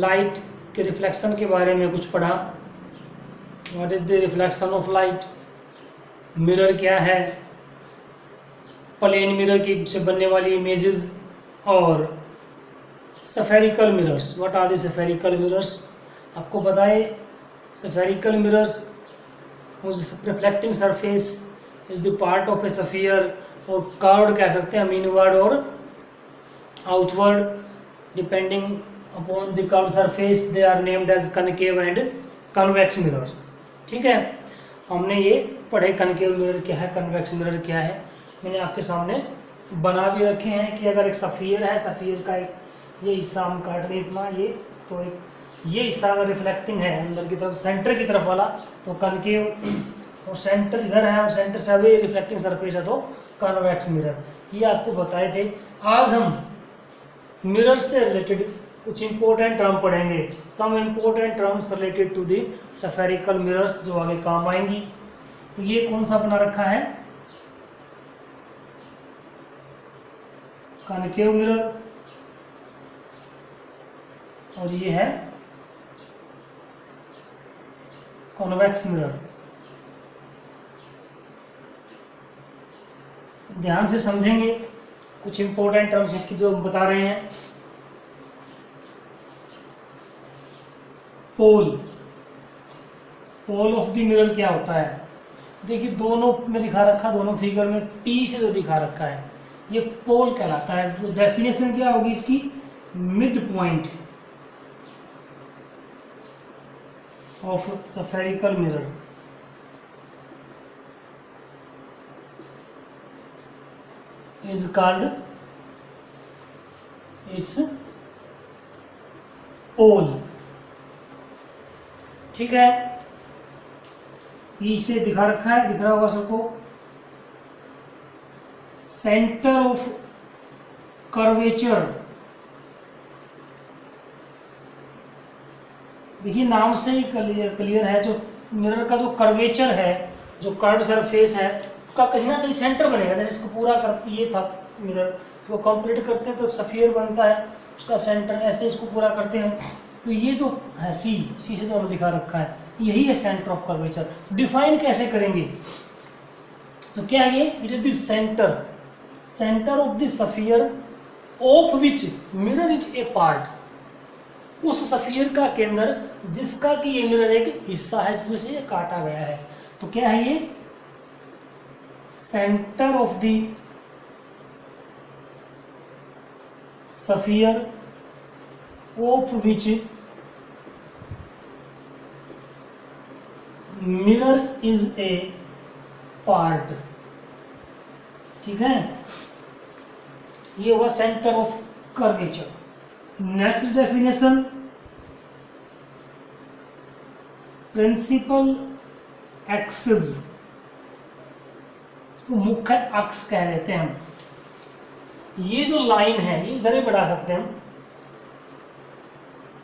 Light के reflection के बारे में कुछ पढ़ा। What is the reflection of light, mirror क्या है, प्लेन मिरर की से बनने वाली इमेजेस, और spherical mirrors. What are the spherical mirrors, आपको पता है spherical mirrors reflecting surface is the part of a sphere, और कर्व्ड कह सकते हैं हम, इनवर्ड और outward depending upon the curved surface they are named as concave and convex mirrors. ठीक है, हमने ये पढ़े कनकेव मिरर क्या है, कन्वेक्स मिरर क्या है। मैंने आपके सामने बना भी रखे हैं कि अगर एक सफीयर है, सफीयर का एक ये हिस्सा हम काट दें इतना, ये तो एक ये हिस्सा अगर रिफ्लेक्टिंग है अंदर की तरफ, सेंटर की तरफ वाला, तो कनकेव, और सेंटर इधर है और सेंटर से अभी रिफ्लेक्टिंग सरफेस है तो कन्वेक्स मिरर। ये आपको बताए थे। आज हम मिरर से रिलेटेड कुछ इंपॉर्टेंट टर्म पढ़ेंगे, some important terms related to the spherical mirrors जो आगे काम आएंगी। तो ये कौन सा बना रखा है, कनकेव मिरर, और ये है कॉन्वेक्स मिरर। ध्यान से समझेंगे कुछ इंपॉर्टेंट टर्म्स इसकी जो हम बता रहे हैं। पोल, पोल ऑफ द मिरर क्या होता है, देखिए दोनों में दिखा रखा, दोनों फिगर में P से जो दिखा रखा है ये पोल कहलाता है। तो डेफिनेशन क्या होगी इसकी, mid point of spherical mirror is called its pole। ठीक है, इसे दिखा रखा है, दिख रहा होगा सबको। सेंटर ऑफ कर्वेचर, देखिए नाम से ही क्लियर है, जो मिरर का जो कर्वेचर है, जो कर्व सरफेस है, उसका कहीं ना कहीं सेंटर बनेगा। जैसे इसको पूरा करती ये था मिरर, इसको कंप्लीट करते हैं तो सफियर बनता है, उसका सेंटर, ऐसे इसको पूरा करते हैं तो ये जो है सी से जो दिखा रखा है यही है सेंटर ऑफ कर्वेचर। डिफाइन कैसे करेंगे, तो क्या है ये, it is the centre, centre of the sphere of which mirror is a part, उस सफियर का केंद्र जिसका कि ये मिरर एक हिस्सा है, इसमें से ये काटा गया है। तो क्या है ये, centre of the sphere of which mirror is a part. ठीक है, ये हुआ centre of curvature. Next definition, principal axis, इसको मुख्य अक्ष कह देते हैं हम। ये जो लाइन है ये इधर ही बढ़ा सकते हैं हम,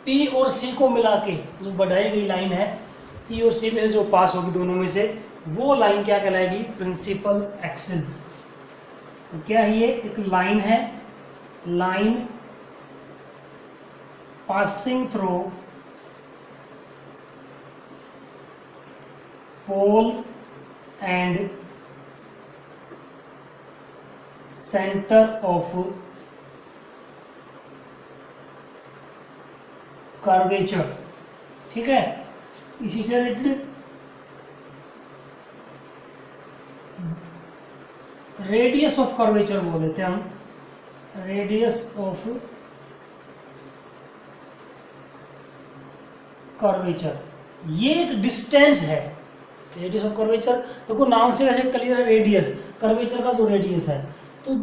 P और C को मिला के जो बढ़ाई गई लाइन है, P और C में से जो पास होगी दोनों में से, वो लाइन क्या कहलाएगी, प्रिंसिपल एक्सिस। तो क्या है ये, एक लाइन है, line passing through pole and center of curvature। ठीक है, इसी से रिलेटेड रेडियस ऑफ कर्वेचर बोल देते हैं हम, रेडियस ऑफ कर्वेचर, ये एक डिस्टेंस है, रेडियस ऑफ कर्वेचर। देखो नाम से वैसे क्लियर है, रेडियस कर्वेचर का जो रेडियस है, तो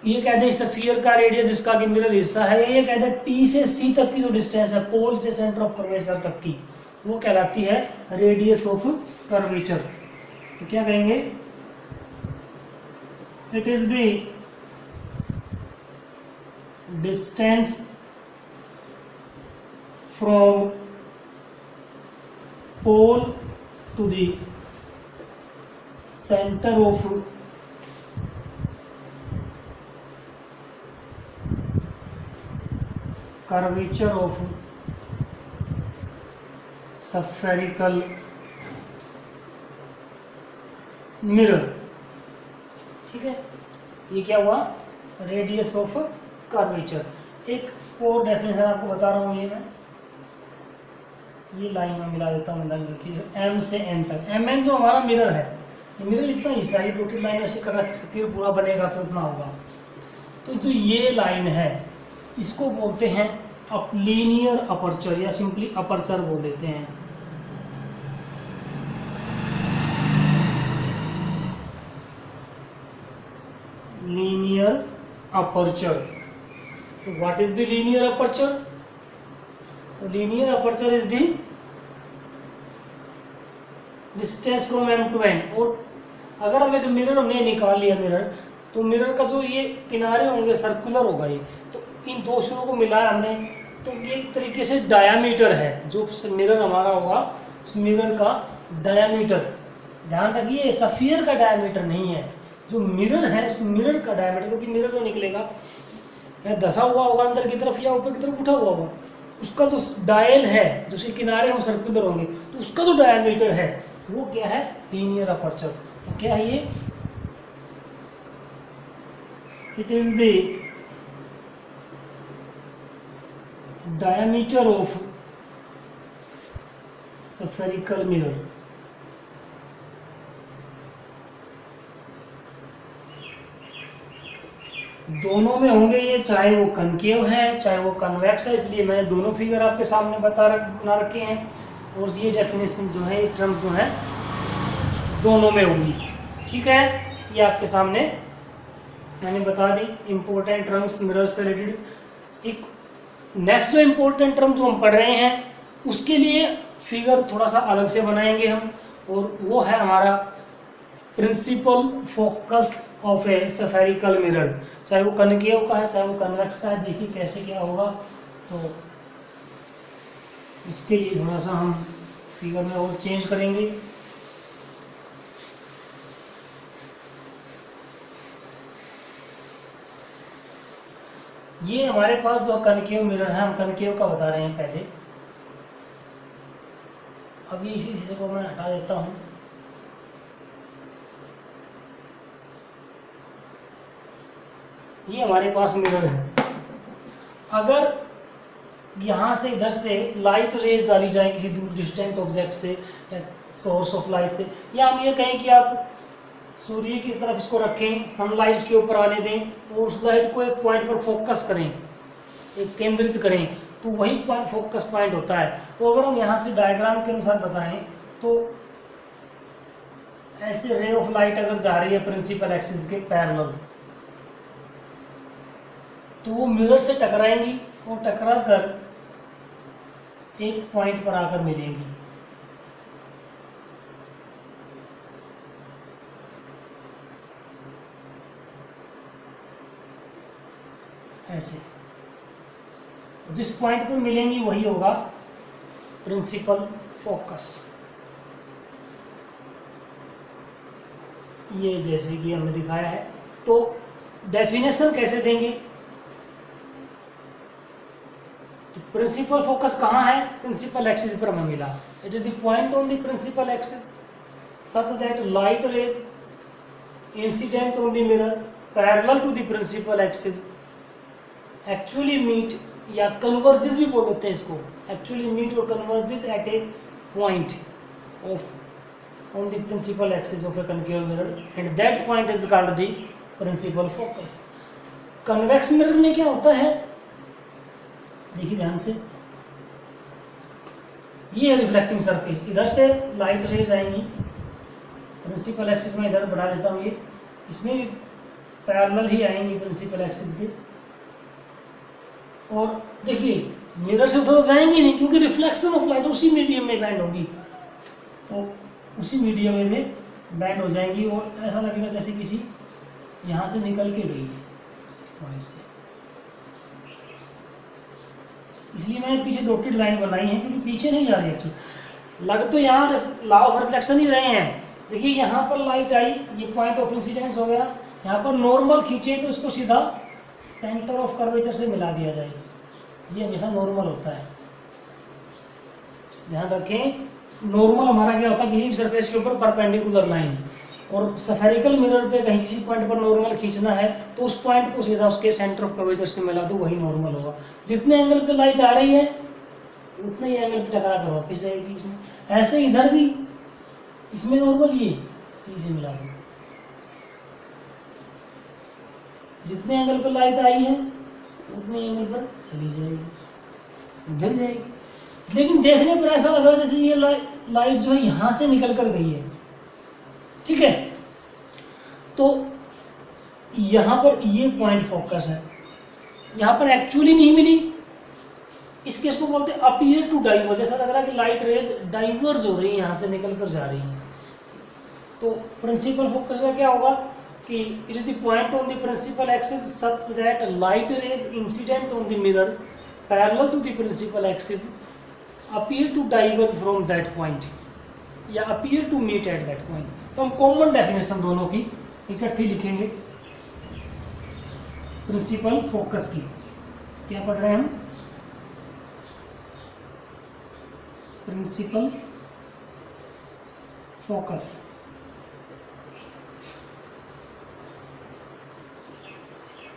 ये कहते हैं स्फीयर का रेडियस जिसका कि मिरर हिस्सा है, ये कहते हैं P से C तक की जो डिस्टेंस है, पोल से सेंटर ऑफ कर्वेचर तक की, वो कहलाती है रेडियस ऑफ कर्वेचर। तो क्या कहेंगे, it is the distance from pole to the center of curvature of spherical mirror. ठीक है, ये क्या हुआ, रेडियस ऑफ कर्वेचर। एक और डेफिनेशन आपको बता रहा हूँ, ये लाइन में मिला देता हूँ, एम से एन तक। एम एन जो हमारा मिरर है, मिरर इतना हिस्सा, ये डॉटेड लाइन ऐसे कर रखा है, पूरा बनेगा तो इतना होगा। तो जो ये लाइन है इसको बोलते हैं लीनियर अपर्चर, या सिंपली अपर्चर बोल देते हैं। Linear aperture. तो what is the linear aperture? Linear aperture is the distance from M to N. और अगर हम एक मिरर हमने निकाल लिया मिरर, तो मिरर का जो ये किनारे होंगे सर्कुलर होगा ये, तो इन दो सिरों को मिलाया हमने, तो ये एक तरीके से डायामीटर है। जो मिरर हमारा होगा उस मिरर का डायामीटर, ध्यान रखिए सफियर का डायामीटर नहीं है, जो मिरर है उस मिरर का डायामीटर, क्योंकि मिरर जो निकलेगा या धसा हुआ होगा अंदर की तरफ या ऊपर की तरफ उठा हुआ होगा, उसका जो डायल है, जो उसके किनारे हैं सर्कुलर होंगे, तो उसका जो डायामीटर है वो क्या है, लीनियर अपर्चर। तो क्या है ये, it is the diameter of spherical mirror. दोनों में होंगे ये, चाहे वो कनकेव है चाहे वो कन्वेक्स है, इसलिए मैंने दोनों फिगर आपके सामने बना रखे हैं। और ये डेफिनेशन जो है, ये टर्म्स जो है दोनों में होंगी। ठीक है, ये आपके सामने मैंने बता दी इंपॉर्टेंट टर्म्स मिरर से रिलेटेड। एक नेक्स्ट जो इंपॉर्टेंट टर्म जो हम पढ़ रहे हैं उसके लिए फिगर थोड़ा सा अलग से बनाएंगे हम, और वो है हमारा principal focus of a spherical mirror. चाहे वो कनकेव का है चाहे वो कन्वेक्स का है, देखिए कैसे क्या होगा। तो इसके लिए थोड़ा सा हम फिगर में और चेंज करेंगे। ये हमारे पास जो कनकेव मिरर है, हम कनकेव का बता रहे हैं पहले। अभी इसी हिस्से को मैं हटा देता हूं। ये हमारे पास मिरर है। अगर यहाँ से इधर से लाइट रेज डाली जाए किसी दूर डिस्टेंट ऑब्जेक्ट से या सोर्स ऑफ लाइट से, या हम ये कहें कि आप सूर्य की तरफ इसको रखें, सनलाइट के ऊपर आने दें और उस लाइट को एक पॉइंट पर फोकस करें, एक केंद्रित करें, तो वही पॉइंट फोकस पॉइंट होता है। तो अगर हम यहाँ से डायग्राम के अनुसार बताएं तो ऐसे रे ऑफ लाइट अगर जा रही है प्रिंसिपल एक्सिस के पैरेलल, तो वो मिरर से टकराएंगी और टकरा कर एक पॉइंट पर आकर मिलेंगी। ऐसे जिस पॉइंट पर मिलेंगी वही होगा प्रिंसिपल फोकस। ये जैसे कि हमने दिखाया है। तो डेफिनेशन कैसे देंगे? तो प्रिंसिपल फोकस कहाँ है? प्रिंसिपल एक्सिस पर हमें मिला। It is the point on the principal axis such that light rays incident on the mirror parallel to the principal axis actually meet, या converges भी बोल देते हैं इसको, actually meet or converges at a point of on the principal axis of a concave mirror and that point is called the principal focus। convex mirror में क्या होता है देखिए ध्यान से, ये है रिफ्लेक्टिंग सरफेस, इधर से लाइट रेज आएंगी, प्रिंसिपल एक्सिस में इधर बढ़ा देता हूँ, ये इसमें भी पैरेलल ही आएंगी प्रिंसिपल एक्सिस के। और देखिए मिरर से उधर जाएंगी नहीं क्योंकि रिफ्लेक्शन ऑफ लाइट उसी मीडियम में बैंड होगी, तो उसी मीडियम में बैंड हो जाएंगी और ऐसा लगेगा जैसे किसी यहाँ से निकल के गई है पॉइंट से। इसलिए मैंने पीछे डॉटेड लाइन बनाई है क्योंकि पीछे नहीं जा रही एक्चुअली, लग तो यहाँ लॉ ऑफ रिफ्लेक्शन ही रहे हैं। देखिए यहाँ पर लाइट आई, ये पॉइंट ऑफ इंसिडेंस हो गया, यहाँ पर नॉर्मल खींचे तो इसको सीधा सेंटर ऑफ कर्वेचर से मिला दिया जाए, ये हमेशा नॉर्मल होता है, ध्यान रखें। नॉर्मल हमारा क्या होता है, किसी भी सरफेस के ऊपर परपेंडिकुलर लाइन, और स्फेरिकल मिरर पे कहीं किसी पॉइंट पर नॉर्मल खींचना है तो उस पॉइंट को सीधा उसके सेंटर ऑफ कर्वेचर से मिला दो, वही नॉर्मल होगा। जितने एंगल पे लाइट आ रही है उतने ही एंगल पे टकरा कर वापिस जाएगी इसमें। ऐसे इधर भी इसमें नॉर्मल ये सी से मिला दो, जितने एंगल पर लाइट आई है उतने एंगल पर चली जाएगी, गिर जाएगी। लेकिन देखने पर ऐसा लग रहा है जैसे ये लाइट जो है यहां से निकल कर गई है, ठीक है। तो यहां पर ये पॉइंट फोकस है, यहां पर एक्चुअली नहीं मिली, इस केस को बोलते हैं अपीयर टू डाइवर्ज। ऐसा लग रहा है कि लाइट रेज डाइवर्ज हो रही है, यहां से निकल कर जा रही है। तो प्रिंसिपल फोकस का क्या होगा कि it is the point on the principal axis such that light rays incident on the mirror parallel to the principal axis appear to diverge from that point या appear to meet at that point. तो हम common definition दोनों की इकट्ठी लिखेंगे principal focus की। क्या पढ़ रहे हैं हम? Principal focus.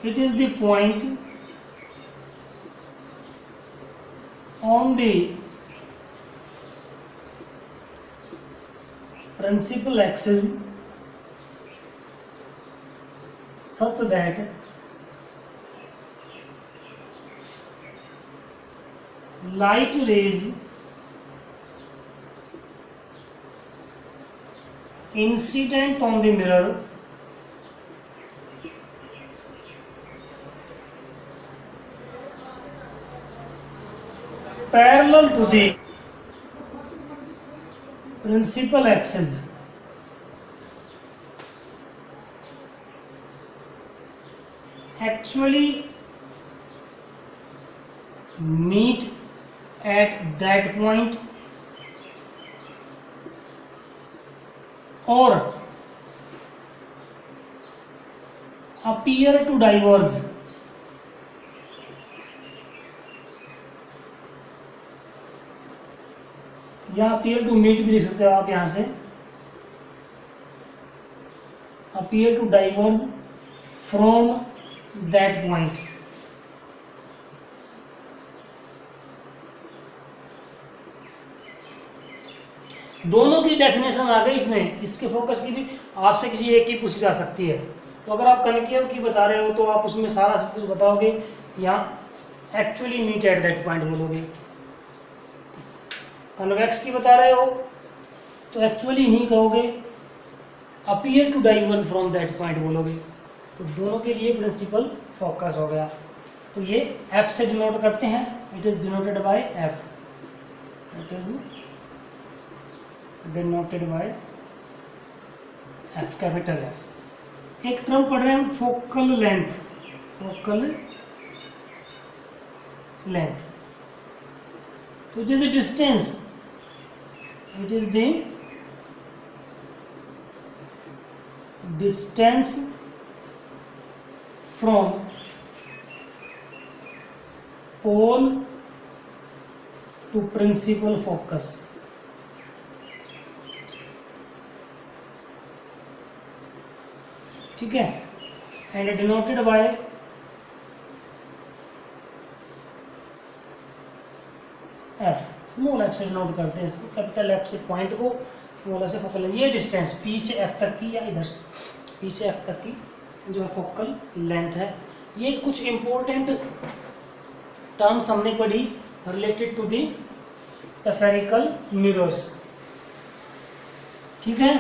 It is the point on the principal axis such that light rays incident on the mirror parallel to the principal axis actually meet at that point or appear to diverge या appear to meet भी लिख सकते हो आप यहां से, appear to diverge from that point. दोनों की डेफिनेशन आ गई इसमें, इसके फोकस की भी आपसे किसी एक की पूछी जा सकती है। तो अगर आप कनकेव की बता रहे हो तो आप उसमें सारा सब कुछ बताओगे, यहाँ actually meet at that point बोलोगे। कन्वेक्स की बता रहे हो तो एक्चुअली नहीं कहोगे, appear to diverge from that point बोलोगे। तो दोनों के लिए प्रिंसिपल फोकस हो गया। तो ये एफ से डिनोट करते हैं, it is denoted by F, it is denoted by F, capital F. एक टर्म पढ़ रहे हैं हम फोकल लेंथ, फोकल लेंथ। तो it is the distance, it is the distance from pole to principal focus। ठीक है, and denoted by F, small F से note करते हैं इसको, कैपिटल एफ से पॉइंट को, स्मॉल एफ से फोकल। ये डिस्टेंस पी से एफ तक की या इधर पी से एफ तक की जो है फोकल लेंथ है। ये कुछ इंपॉर्टेंट टर्म्स हमने पढ़ी related to the spherical mirrors, ठीक है।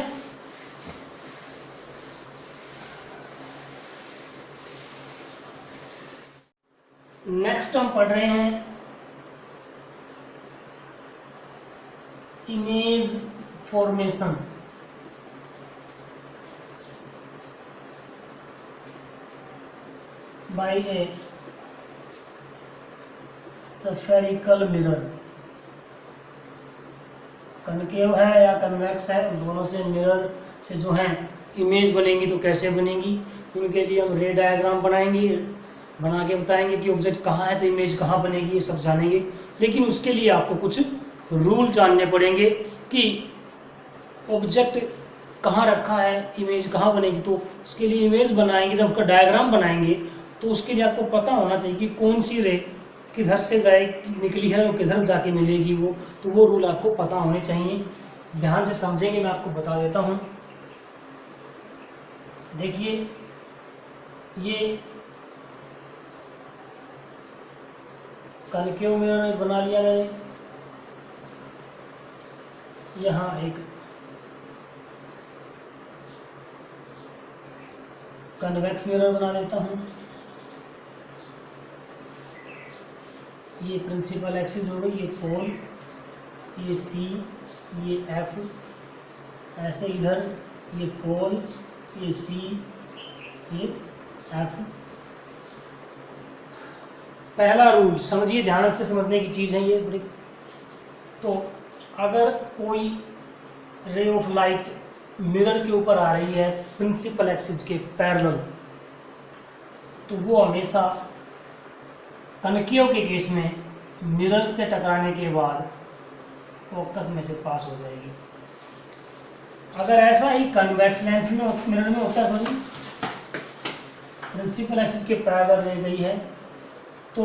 नेक्स्ट हम पढ़ रहे हैं image formation. By a spherical mirror. Concave है या कन्वेक्स है, दोनों से मिरर से जो है इमेज बनेगी तो कैसे बनेगी, उनके लिए हम रे डायग्राम बनाएंगे। बना के बताएंगे कि ऑब्जेक्ट कहाँ है तो इमेज कहाँ बनेगी, ये सब जानेंगे। लेकिन उसके लिए आपको कुछ रूल जानने पड़ेंगे कि ऑब्जेक्ट कहाँ रखा है, इमेज कहाँ बनेगी। तो उसके लिए इमेज बनाएंगे, जब उसका डायग्राम बनाएंगे तो उसके लिए आपको पता होना चाहिए कि कौन सी रे किधर से जाए निकली है और किधर जाके मिलेगी वो। तो वो रूल आपको पता होने चाहिए। ध्यान से समझेंगे, मैं आपको बता देता हूँ। देखिए ये कनकेव मिरर बना लिया मैंने। यहाँ एक कन्वेक्स मिरर बना देता हूँ। ये प्रिंसिपल एक्सिस हो गई, ये पोल, ये सी, ये एफ, ऐसे इधर ये पोल, ये सी, ये एफ। पहला रूल समझिए, ध्यान से समझने की चीज़ है ये बड़ी। तो अगर कोई रे ऑफ लाइट मिरर के ऊपर आ रही है प्रिंसिपल एक्सिस के पैरेलल, तो वो हमेशा कनकेव के केस में मिरर से टकराने के बाद फोकस में से पास हो जाएगी। अगर ऐसा ही कन्वेक्स लेंस में मिरर में होता है, सॉरी प्रिंसिपल एक्सिस के पैरेलल रह गई है, तो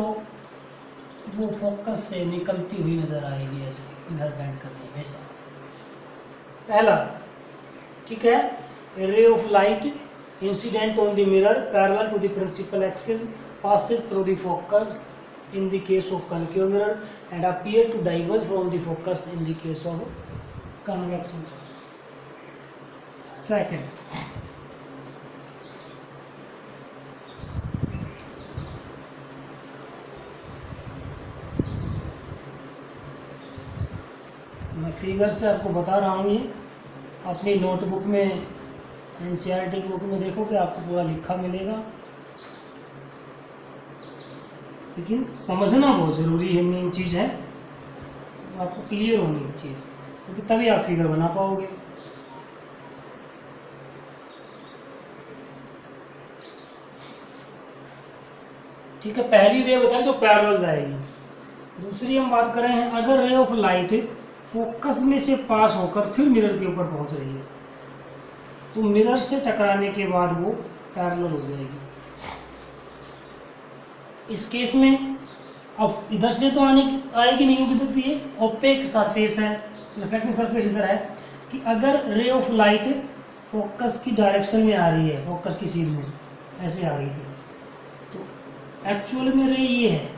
वो फोकस से निकलती हुई नजर आएगी, ऐसे इधर बेंड करके हमेशा। पहला, ठीक है, ray of light incident on the mirror parallel to the principal axis passes through the focus in the case of concave mirror and appear to diverge from the focus in the case of convex mirror. Second, मैं figure से आपको बता रहा हूँ। ये अपनी notebook में NCERT की बुक में देखोगे आपको पूरा लिखा मिलेगा, लेकिन समझना बहुत ज़रूरी है। मेन चीज़ है आपको क्लियर होनी है चीज़, क्योंकि तभी आप फिगर बना पाओगे। ठीक है, पहली रे बताएं जो पैरेलल जाएगी। दूसरी हम बात कर रहे हैं, अगर रे ऑफ लाइट फोकस में से पास होकर फिर मिरर के ऊपर पहुंच रही है, तो मिरर से टकराने के बाद वो पैरेलल हो जाएगी। इस केस में अब इधर से तो आएगी नहीं होगी, तो ये ओपेक सरफेस है, रिफ्लेक्टिंग सरफेस इधर है। कि अगर रे ऑफ लाइट फोकस की डायरेक्शन में आ रही है, फोकस की सीध में ऐसे आ रही थी, तो एक्चुअल में रे ये है,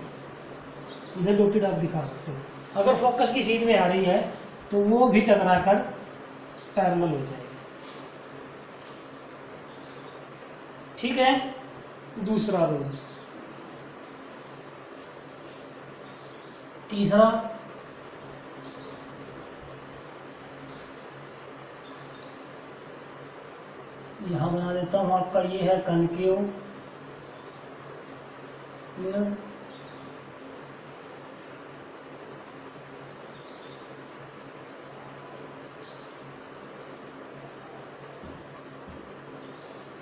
इधर डॉटेड आप दिखा सकते हो। अगर फोकस की सीध में आ रही है तो वो भी टकरा कर पैरेलल हो जाएगी। ठीक है, दूसरा रूल। तीसरा, यहां बना देता हूं आपका, ये है कनकेव मिरर।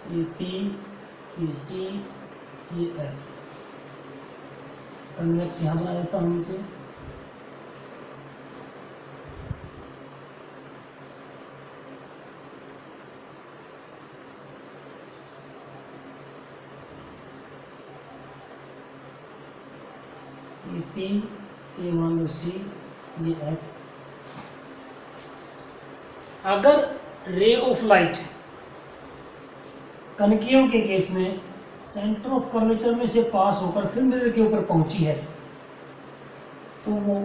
ये P, ये C, ये F। कन्वेक्स यहाँ बना देता हूँ नीचे। ये P, ये मान लो C, ये F। अगर रे ऑफ लाइट कनकेव के केस में सेंटर ऑफ कर्वेचर में से पास होकर फिर मिरर के ऊपर पहुंची है, तो वो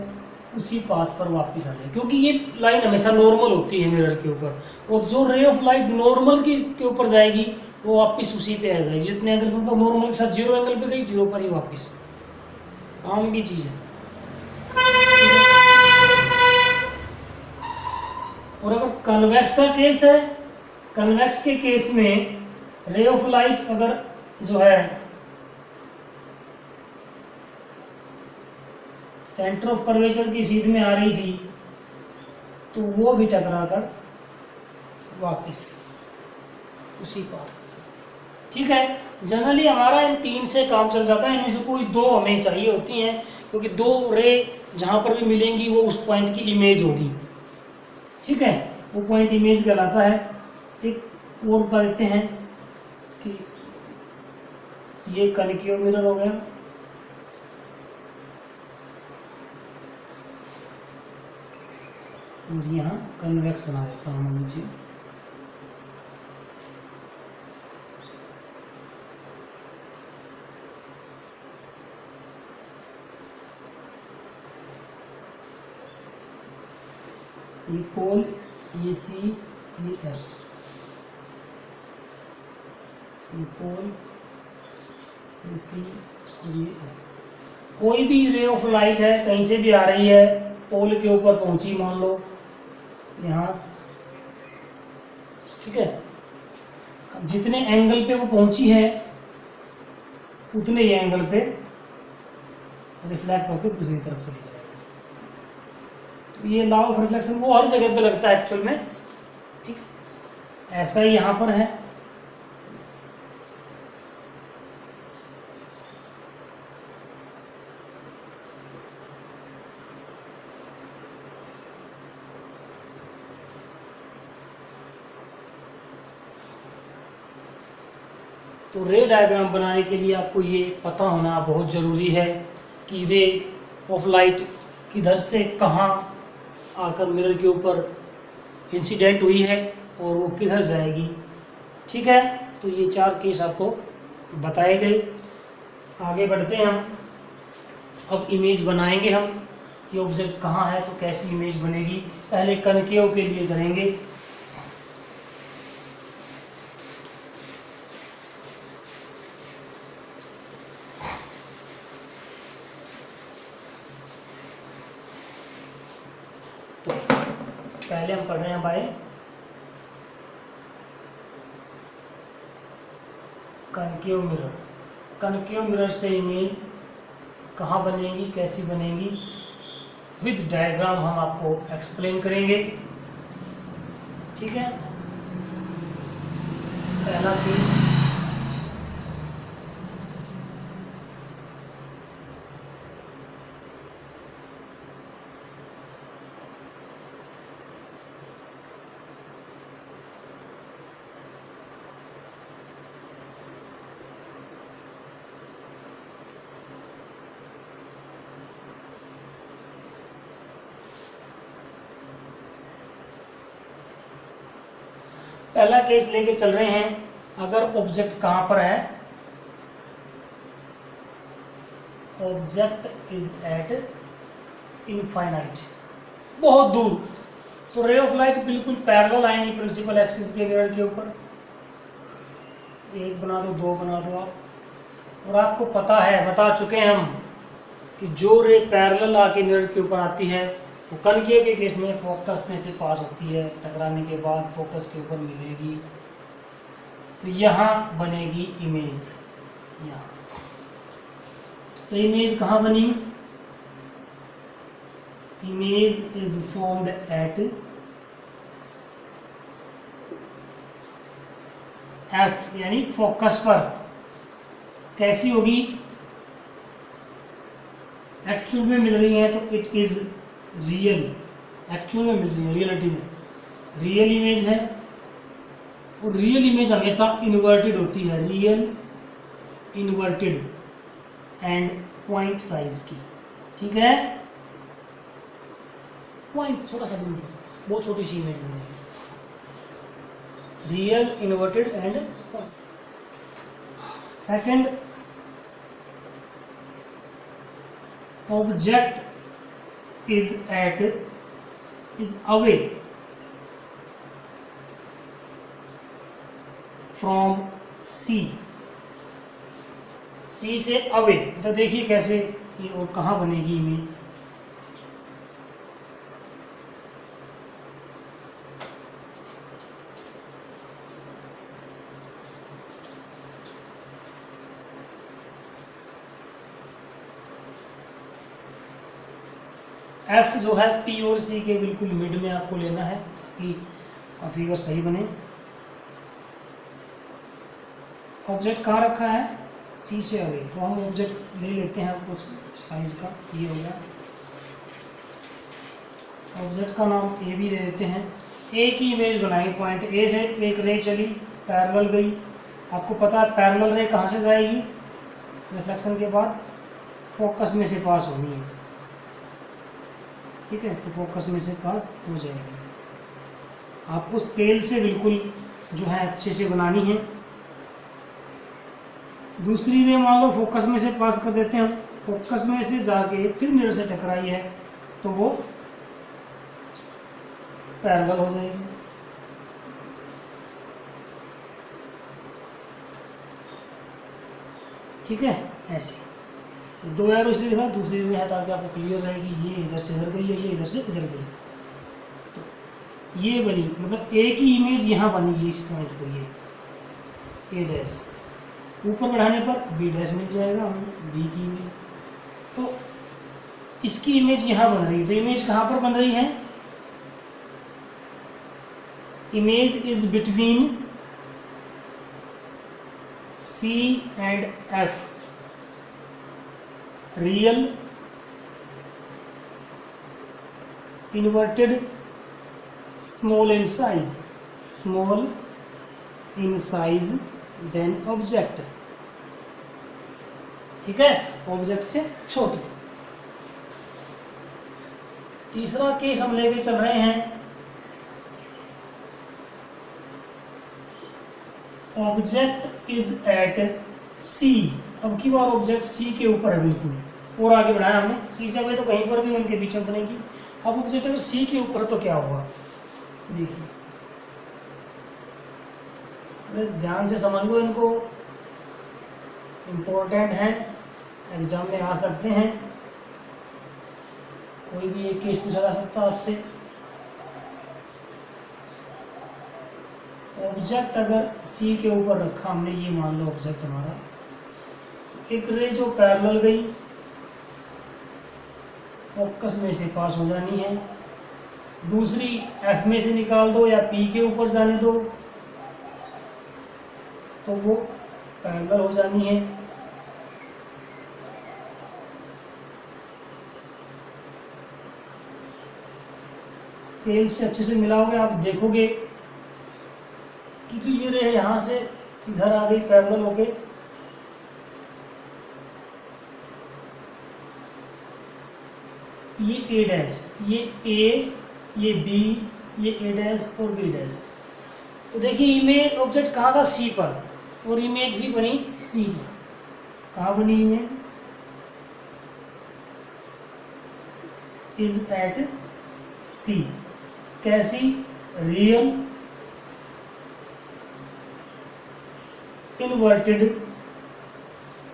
उसी पाथ पर वापस आ जाए, क्योंकि ये लाइन हमेशा नॉर्मल होती है मिरर के ऊपर, और जो रे ऑफ लाइट नॉर्मल के ऊपर जाएगी वो वापस उसी पे आ जाएगी। जितने एंगल पर, नॉर्मल के साथ जीरो एंगल पे गई, जीरो पर ही वापस। काम की चीज़ है। और अगर कन्वेक्स का केस है, कन्वेक्स के केस में रे ऑफ लाइट अगर जो है सेंटर ऑफ कर्वेचर की सीध में आ रही थी, तो वो भी टकरा कर वापिस उसी पाथ। ठीक है, जनरली हमारा इन 3 से काम चल जाता है, इनमें से कोई 2 हमें चाहिए होती हैं, क्योंकि 2 रे जहाँ पर भी मिलेंगी वो उस पॉइंट की इमेज होगी। ठीक है, वो पॉइंट इमेज कहलाता है। एक और बता देते हैं कि ये कनकेव मिरर हो गया, और यहाँ कन्वेक्स बना देता हूँ नीचे। ये पोल, ये सी, ये एफ, ये पोल, ये सी और ये एफ। कोई भी रे ऑफ लाइट है कहीं से भी आ रही है, पोल के ऊपर पहुंची मान लो यहाँ, ठीक है, जितने एंगल पे वो पहुंची है उतने ही एंगल पे रिफ्लेक्ट होकर दूसरी तरफ चली जाएगी। तो ये लॉ ऑफ रिफ्लेक्शन वो हर जगह पे लगता है एक्चुअल में, ठीक है, ऐसा ही यहाँ पर है। तो रे डायग्राम बनाने के लिए आपको ये पता होना बहुत ज़रूरी है कि रे ऑफ लाइट किधर से कहाँ आकर मिरर के ऊपर इंसिडेंट हुई है और वो किधर जाएगी। ठीक है, तो ये 4 केस आपको बताए गए। आगे बढ़ते हैं हम, अब इमेज बनाएंगे हम कि ऑब्जेक्ट कहाँ है तो कैसी इमेज बनेगी। पहले कनकेव के लिए करेंगे। पहले हम पढ़ रहे हैं by concave mirror. Concave mirror से इमेज कहाँ बनेगी, कैसी बनेगी, विद डायग्राम हम आपको एक्सप्लेन करेंगे। ठीक है, पहला केस पहला केस लेके चल रहे हैं। अगर ऑब्जेक्ट कहां पर है, ऑब्जेक्ट इज एट इनफाइनाइट, बहुत दूर, तो रे ऑफ लाइट बिल्कुल पैरेलल आएंगी प्रिंसिपल एक्सिस के मिरर के ऊपर। 1 बना दो, 2 बना दो आप। और आपको पता है, बता चुके हैं हम कि जो रे पैरेलल आके मिरर के ऊपर आती है वो कनकेव के केस में फोकस में से पास होती है, टकराने के बाद फोकस के ऊपर मिलेगी, तो यहाँ बनेगी इमेज। यहाँ तो इमेज कहाँ बनी, image is formed at F, यानी फोकस पर। कैसी होगी, एक्चुअल में मिल रही है तो इट इज रियल, एक्चुअल में मिल रही है, रियलिटी में रियल इमेज है। और रियल इमेज हमेशा इन्वर्टेड होती है, real inverted and point size की। ठीक है, पॉइंट छोटा सा दूर, बहुत छोटी सी इमेज बनेगी, real inverted and point. Second, object is away from C, C से अवे। तो देखिए कैसे ये और कहाँ बनेगी इमेज। एफ जो है पी और सी के बिल्कुल मिड में आपको लेना है कि फिगर सही बने। ऑब्जेक्ट कहाँ रखा है, सी से अवे, तो हम ऑब्जेक्ट ले लेते हैं कुछ साइज का, ये हो गया। ऑब्जेक्ट का नाम ए भी दे देते हैं। ए की इमेज बनाएंगे, पॉइंट ए से एक रे चली, पैरेलल गई। आपको पता है पैरेलल रे कहाँ से जाएगी, रिफ्लेक्शन के बाद फोकस में से पास होनी है, ठीक है, तो फोकस में से पास हो जाएगी। आपको स्केल से बिल्कुल जो है अच्छे से बनानी है। दूसरी रे मान लो फोकस में से पास कर देते हैं, फोकस में से जाके फिर मिरर से टकराई है तो वो पैरेलल हो जाएगी। ठीक है, ऐसे दो एरो इसलिए लिखा, दूसरी में है ताकि आपको क्लियर रहे कि ये इधर से इधर गई है, ये इधर से इधर गई। तो ये बनी, मतलब ए की इमेज यहाँ बनी है इस पॉइंट पर, ये ए डैश, ऊपर बढ़ाने पर बी डैश मिल जाएगा हमें, बी की इमेज। तो इसकी इमेज यहाँ बन रही है, तो इमेज कहाँ पर बन रही है, image is between C and F, real, inverted, small in size than object। ठीक है, ऑब्जेक्ट से छोटी। तीसरा केस हम लेके चल रहे हैं, ऑब्जेक्ट इज एट सी। अब की बार ऑब्जेक्ट सी के ऊपर है बिल्कुल, और आगे बढ़ाया हमने, सी से अभी तो कहीं पर भी उनके बीच में बनेगी। अब ऑब्जेक्ट अगर सी के ऊपर तो क्या होगा, देखिए ध्यान से समझ लो, इनको इम्पोर्टेंट है, एग्जाम में आ सकते हैं, कोई भी एक केस पूछा जा सकता है आपसे। ऑब्जेक्ट अगर सी के ऊपर रखा हमने, ये मान लो ऑब्जेक्ट हमारा, तो एक रे जो पैरेलल गई फोकस में से पास हो जानी है, दूसरी एफ में से निकाल दो या पी के ऊपर जाने दो तो वो पैरेलल हो जानी है। स्केल से अच्छे से मिलाओगे, आप देखोगे कि जो ये रे यहाँ से इधर आ गई पैरेलल होके, ये ए डैश, ये ए, ये बी, ये ए डैश और बी डैश। तो देखिए इमेज ऑब्जेक्ट कहाँ था, सी पर, और इमेज भी बनी सी पर। कहाँ बनी इमेज, इज एट सी। कैसी, real, inverted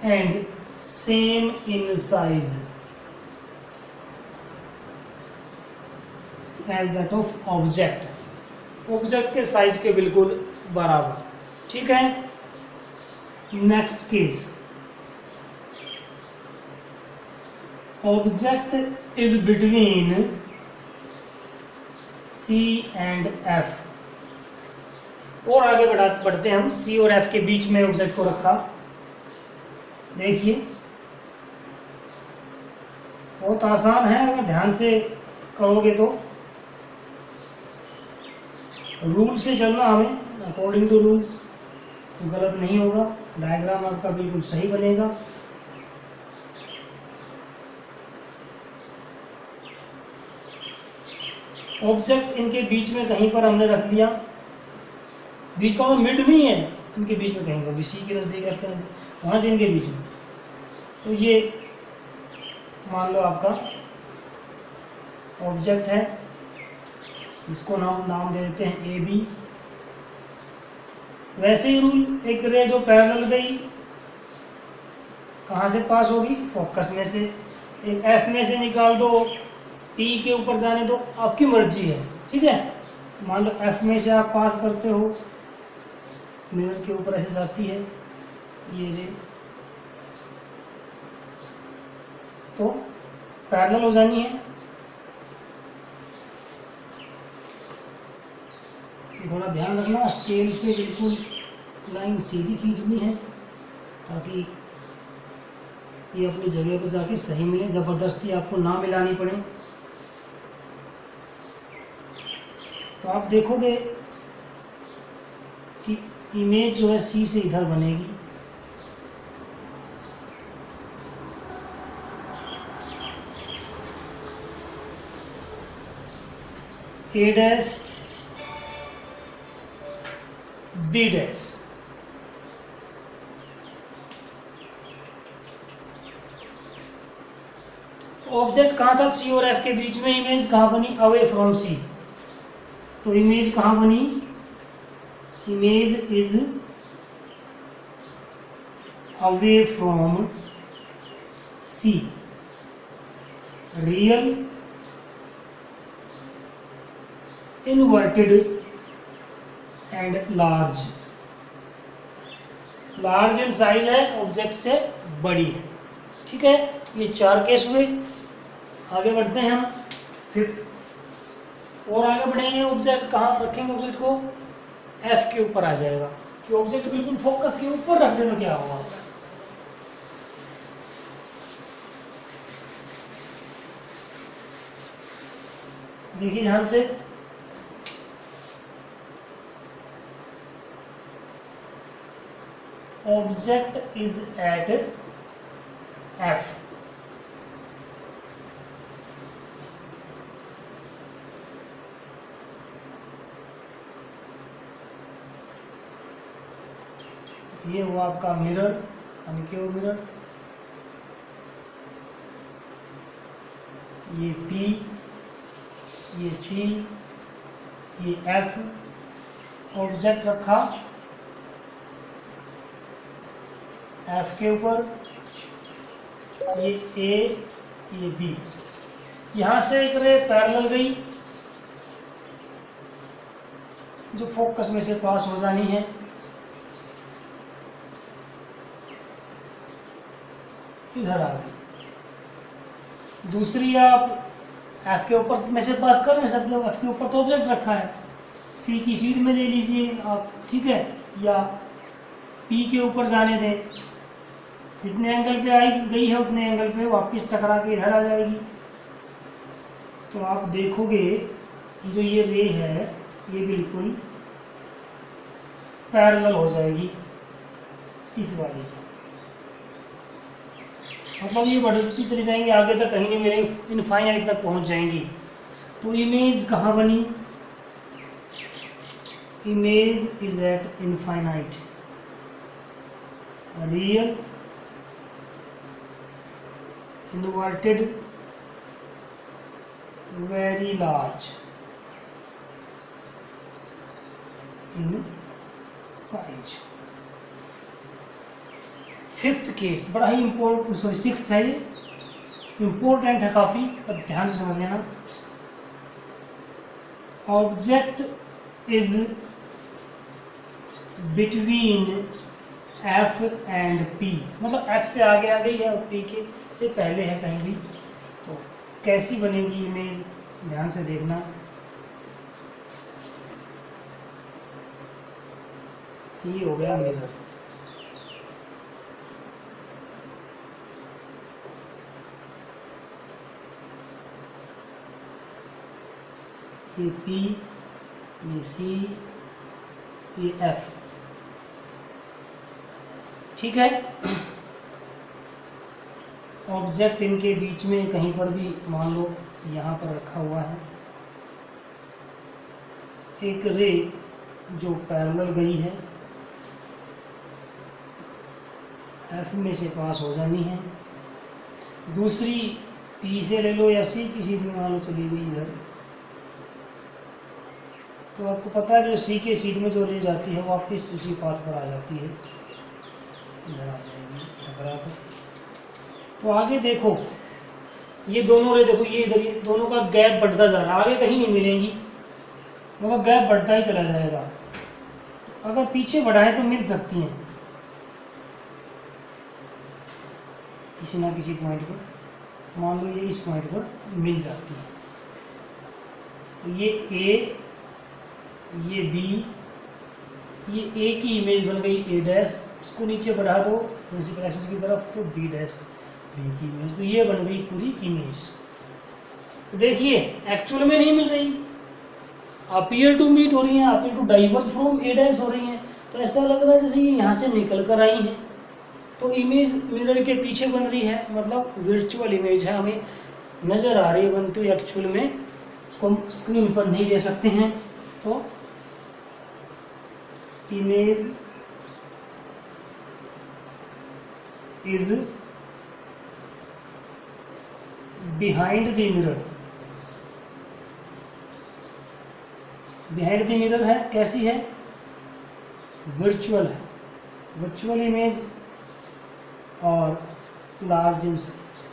and same in size as that of object, object के साइज के बिल्कुल बराबर। ठीक है, next case, object is between C and F, और आगे बढ़ते हैं हम, सी और एफ के बीच में ऑब्जेक्ट को रखा। देखिए बहुत आसान है, अगर ध्यान से करोगे तो। रूल से चलना हमें, अकॉर्डिंग टू रूल्स, तो गलत नहीं होगा, डायग्राम आपका बिल्कुल सही बनेगा। ऑब्जेक्ट इनके बीच में कहीं पर हमने रख लिया, बीच का मिड नहीं है, इनके बीच में कहीं पर, सी के नज़दीक एफ के नज़दीक, वहाँ से इनके बीच में। तो ये मान लो आपका ऑब्जेक्ट है, जिसको नाम दे देते हैं ए बी। वैसे ही रूल, एक रे जो पैरेलल गई कहाँ से पास होगी, फोकस में से, एक एफ में से निकाल दो, पी के ऊपर जाने दो, आपकी मर्जी है। ठीक है, मान लो एफ में से आप पास करते हो, मिरर के ऊपर ऐसे जाती है ये रे, तो पैरेलल हो जानी है। थोड़ा ध्यान रखना, स्केल से बिल्कुल लाइन सीधी खींचनी है ताकि ये अपनी जगह पर जाके सही मिले, ज़बरदस्ती आपको ना मिलानी पड़े। तो आप देखोगे कि इमेज जो है सी से इधर बनेगी, ए डैश बी डैश। ऑब्जेक्ट कहाँ था? सी और एफ के बीच में। इमेज कहाँ बनी? Away from C. तो इमेज कहाँ बनी? Image is away from C. Real, inverted and large. Large in size है, ऑब्जेक्ट से बड़ी है। ठीक है, ये 4 केस हुए। आगे बढ़ते हैं हम फिफ्थ और आगे बढ़ेंगे। ऑब्जेक्ट कहाँ रखेंगे? ऑब्जेक्ट को एफ के ऊपर आ जाएगा कि ऑब्जेक्ट बिल्कुल फोकस के ऊपर रख देना। क्या होगा? देखिए ध्यान से, ऑब्जेक्ट इज एट एफ। ये हुआ आपका मिरर, कनकेव मिरर। ये P, ये C, ये F। ऑब्जेक्ट रखा F के ऊपर, ये A, ये B। यहाँ से एक रे पैरेलल गई जो फोकस में से पास हो जानी है। इधर आ गई। दूसरी आप F के ऊपर में से पास कर नहीं सकते हो, F के ऊपर तो ऑब्जेक्ट रखा है। C की सीध में ले लीजिए आप, ठीक है, या P के ऊपर जाने दें। जितने एंगल पे आई गई है उतने एंगल पे वापस टकरा के इधर आ जाएगी। तो आप देखोगे कि जो ये रे है ये बिल्कुल पैरेलल हो जाएगी इस वाली की। मतलब ये बढ़ती चली जाएंगी, आगे तक कहीं नहीं मिलेंगी, इनफाइनाइट तक पहुंच जाएंगी। तो इमेज कहाँ बनी? Image is eight infinite. Real, inverted, very large in size. Fifth case बड़ा ही इम्पोर्टेंट, सॉरी सिक्स्थ है, ये इम्पोर्टेंट है काफ़ी, पर ध्यान से समझ लेना। Object is between F and P, मतलब F से आगे आ गई है और P के से पहले है कहीं भी। तो कैसी बनेगी इमेज? ध्यान से देखना। ये हो गया मिरर। ये P, ये C, ये F। ठीक है, ऑब्जेक्ट इनके बीच में कहीं पर भी मान लो यहाँ पर रखा हुआ है। एक रे जो पैरेलल गई है F में से पास हो जानी है। दूसरी P से ले लो या C किसी भी मान लो चली गई इधर। तो आपको पता है जो C के सीध में जो रे जाती है वो वापस उसी पाथ पर आ जाती है, इधर आ जाएगी टकरा कर। तो आगे देखो ये दोनों रे, देखो ये इधर, ये दोनों का गैप बढ़ता जा रहा है, आगे कहीं नहीं मिलेंगी, मतलब गैप बढ़ता ही चला जाएगा। अगर पीछे बढ़ाएं तो मिल सकती हैं किसी ना किसी पॉइंट पर। मान लो ये इस पॉइंट पर मिल जाती है। तो ये A, ये B, ये ए की इमेज बन गई ए डैश, इसको नीचे बढ़ा दो प्रिंसिपल एक्सिस की तरफ तो बी डैश बी की इमेज, तो ये बन गई पूरी इमेज। तो देखिए एक्चुअल में नहीं मिल रही, अपीयर टू मीट हो रही हैं, appear to diverse from a dash हो रही हैं, तो ऐसा लग रहा है जैसे ये यहाँ से निकल कर आई हैं। तो इमेज मिरर के पीछे बन रही है, मतलब वर्चुअल इमेज है, हमें नज़र आ रही है बनती हुई, एक्चुअल में उसको हम स्क्रीन पर नहीं दे सकते हैं। तो image is behind the mirror, behind the mirror है, कैसी है, वर्चुअल है, वर्चुअल इमेज और लार्ज इन साइज।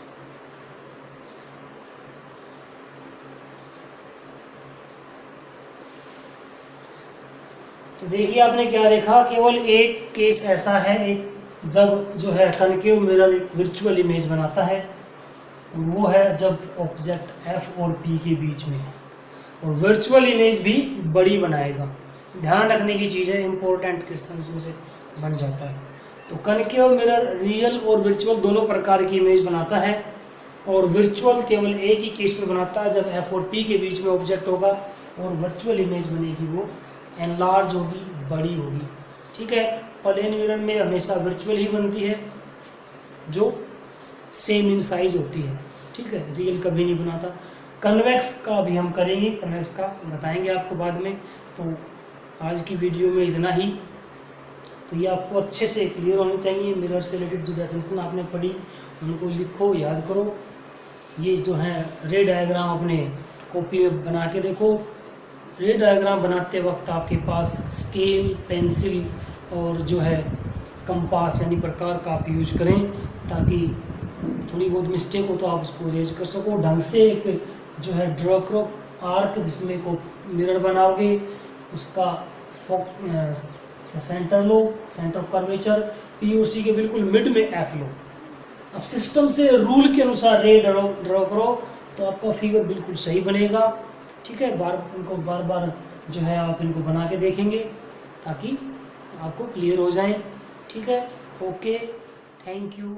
तो देखिए आपने क्या देखा, केवल एक केस ऐसा है, एक जब जो है कनकेव मिरर वर्चुअल इमेज बनाता है, वो है जब ऑब्जेक्ट एफ और पी के बीच में है, और वर्चुअल इमेज भी बड़ी बनाएगा। ध्यान रखने की चीज़ है, इंपॉर्टेंट क्वेश्चन में से बन जाता है। तो कनकेव मिरर रियल और वर्चुअल दोनों प्रकार की इमेज बनाता है, और वर्चुअल केवल एक ही केस में बनाता है जब एफ और पी के बीच में ऑब्जेक्ट होगा, और वर्चुअल इमेज बनेगी वो एनलार्ज होगी, बड़ी होगी। ठीक है, प्लेन मिरर में हमेशा वर्चुअल ही बनती है जो सेम इन साइज होती है। ठीक है, रियल कभी नहीं बनाता। कन्वेक्स का भी हम करेंगे, कन्वेक्स का बताएंगे आपको बाद में। तो आज की वीडियो में इतना ही। तो ये आपको अच्छे से क्लियर होनी चाहिए, मिरर से रिलेटेड जो डेफिनेशन आपने पढ़ी उनको लिखो, याद करो। ये जो है रे डायग्राम अपने कॉपी में बना के देखो। रे डायग्राम बनाते वक्त आपके पास स्केल, पेंसिल और जो है कंपास यानी प्रकार का आप यूज करें, ताकि थोड़ी बहुत मिस्टेक हो तो आप उसको इरेज कर सको। ढंग से एक जो है ड्रॉ करो आर्क, जिसमें को मिरर बनाओगे, उसका centre low, centre of curvature P और सी के बिल्कुल मिड में एफ लो। अब सिस्टम से रूल के अनुसार रे ड्रॉ करो तो आपका फिगर बिल्कुल सही बनेगा। ठीक है, इनको बार बार जो है आप इनको बना के देखेंगे ताकि आपको क्लियर हो जाए। ठीक है, ओके, थैंक यू।